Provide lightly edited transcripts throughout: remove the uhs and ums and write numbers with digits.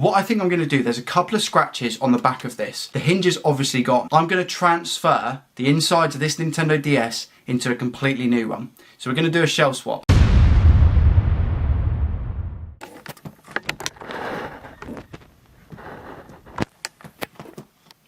What I think I'm going to do, there's a couple of scratches on the back of this. The hinge is obviously gone. I'm going to transfer the insides of this Nintendo DS into a completely new one. So we're going to do a shell swap.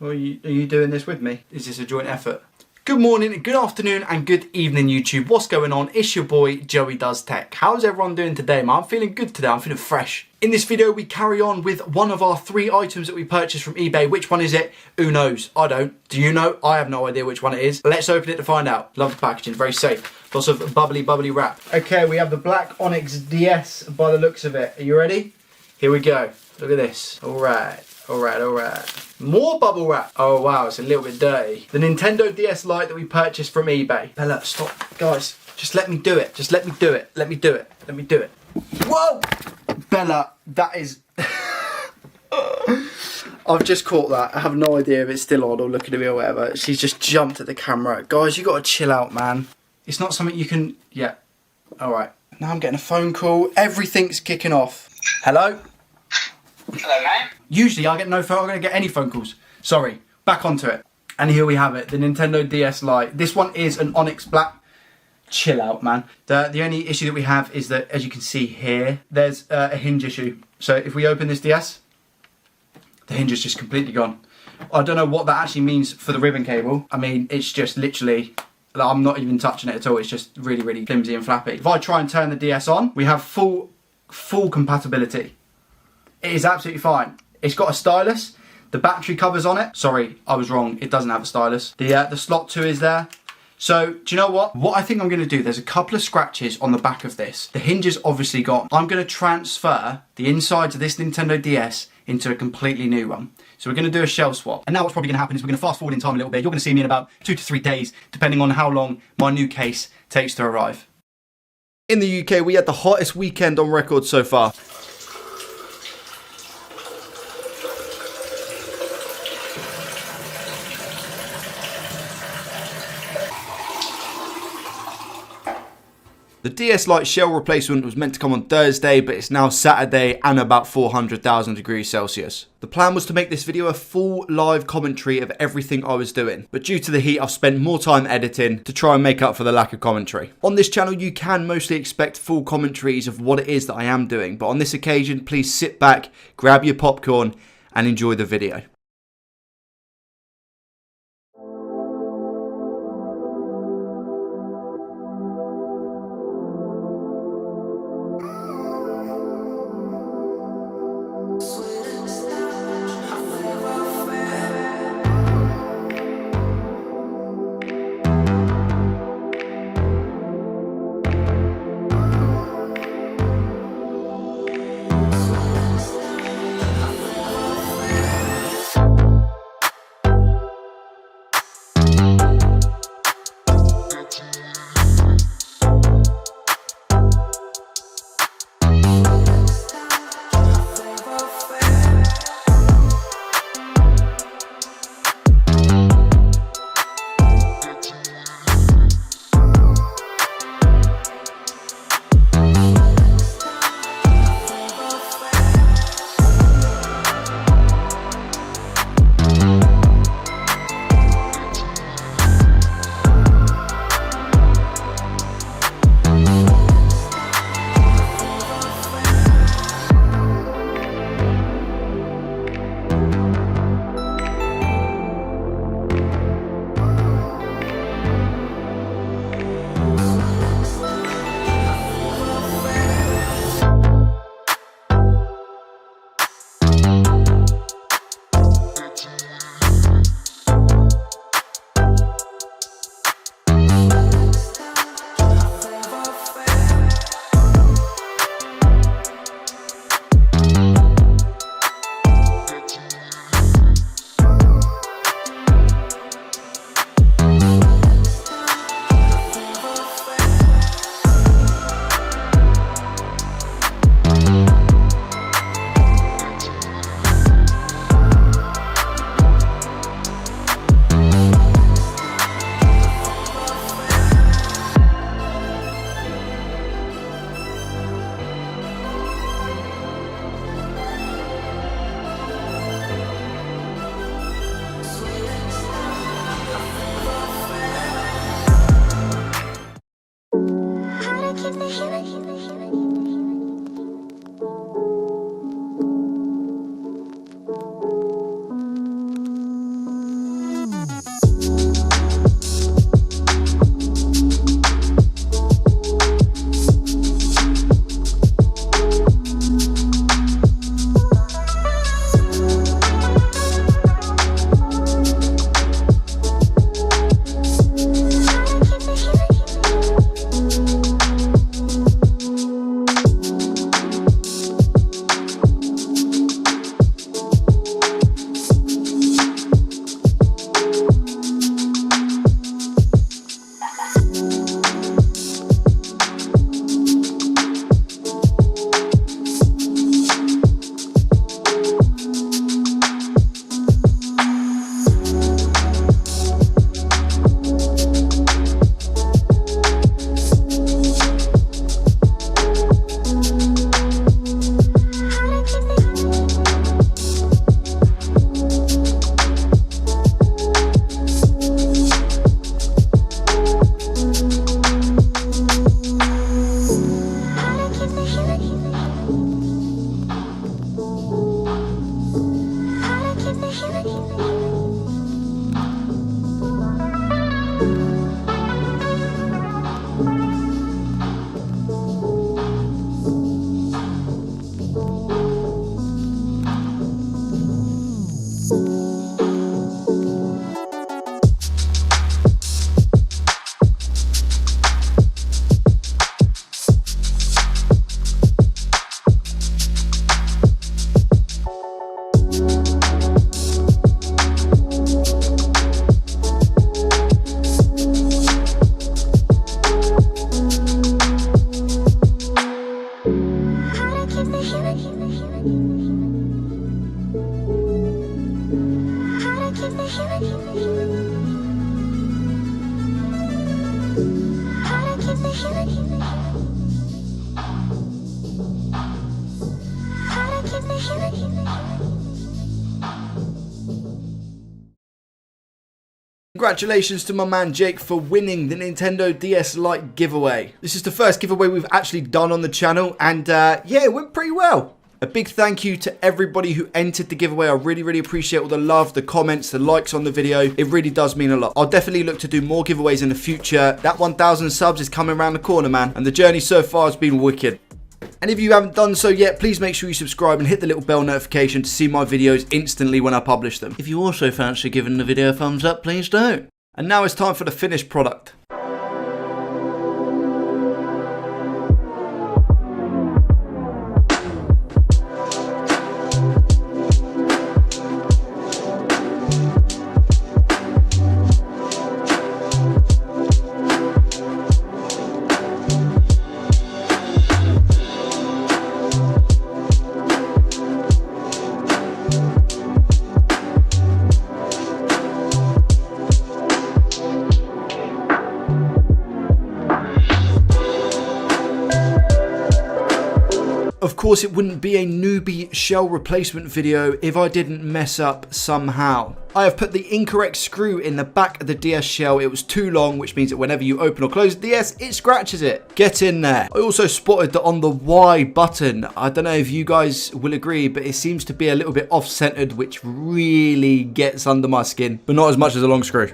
Are you doing this with me? Is this a joint effort? Good morning, good afternoon and good evening YouTube. What's going on? It's your boy Joey Does Tech. How's everyone doing today, man? I'm feeling good today, I'm feeling fresh. In this video we carry on with one of our 3 items that we purchased from eBay. Which one is it? Who knows? I don't. Do you know? I have no idea which one it is. Let's open it to find out. Love the packaging, very safe. Lots of bubbly wrap. Okay, we have the black Onyx DS by the looks of it. Are you ready? Here we go. Look at this. Alright. More bubble wrap. Oh wow, it's a little bit dirty. The Nintendo DS Lite that we purchased from eBay. Bella, stop. Guys, just let me do it. Just let me do it. Let me do it. Let me do it. Whoa! Bella, that is... I've just caught that. I have no idea if it's still on or looking at me or whatever. She's just jumped at the camera. Guys, you gotta chill out, man. It's not something you can... Yeah. Alright. Now I'm getting a phone call. Everything's kicking off. Hello? Hello, mate. Usually I get no phone, I'm going to get any phone calls. Sorry, back onto it. And here we have it, the Nintendo DS Lite. This one is an Onyx Black. Chill out, man. The only issue that we have is that, as you can see here, there's a hinge issue. So if we open this DS, the hinge is just completely gone. I don't know what that actually means for the ribbon cable. I mean, it's just literally... I'm not even touching it at all. It's just really flimsy and flappy. If I try and turn the DS on, we have full compatibility. It is absolutely fine. It's got a stylus. The battery cover's on it. Sorry, I was wrong. It doesn't have a stylus. The slot 2 is there. So, do you know what? What I think I'm going to do, there's a couple of scratches on the back of this. The hinge is obviously gone. I'm going to transfer the insides of this Nintendo DS into a completely new one. So we're going to do a shell swap. And now what's probably going to happen is we're going to fast forward in time a little bit. You're going to see me in about 2 to 3 days, depending on how long my new case takes to arrive. In the UK, we had the hottest weekend on record so far. The DS Lite shell replacement was meant to come on Thursday, but it's now Saturday and about 400,000 degrees Celsius. The plan was to make this video a full live commentary of everything I was doing, but due to the heat I've spent more time editing to try and make up for the lack of commentary. On this channel you can mostly expect full commentaries of what it is that I am doing, but on this occasion please sit back, grab your popcorn and enjoy the video. Congratulations to my man Jake for winning the Nintendo DS Lite giveaway. This is the first giveaway we've actually done on the channel, and yeah, it went pretty well. A big thank you to everybody who entered the giveaway. I really appreciate all the love, the comments, the likes on the video. It really does mean a lot. I'll definitely look to do more giveaways in the future. That 1,000 subs is coming around the corner, man, and the journey so far has been wicked. And if you haven't done so yet, please make sure you subscribe and hit the little bell notification to see my videos instantly when I publish them. If you also fancy giving the video a thumbs up, please do. And now it's time for the finished product. Of course, it wouldn't be a newbie shell replacement video if I didn't mess up somehow. I have put the incorrect screw in the back of the DS shell. It was too long, which means that whenever you open or close the DS, it scratches it. Get in there. I also spotted that on the Y button, I don't know if you guys will agree, but it seems to be a little bit off-centered, which really gets under my skin, but not as much as a long screw.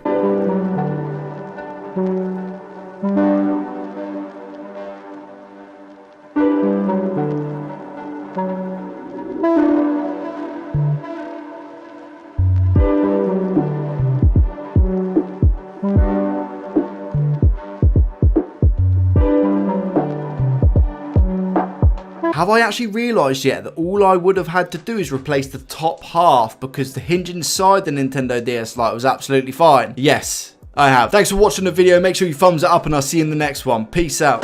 Have I actually realised yet that all I would have had to do is replace the top half because the hinge inside the Nintendo DS Lite was absolutely fine? Yes, I have. Thanks for watching the video. Make sure you thumbs it up and I'll see you in the next one. Peace out.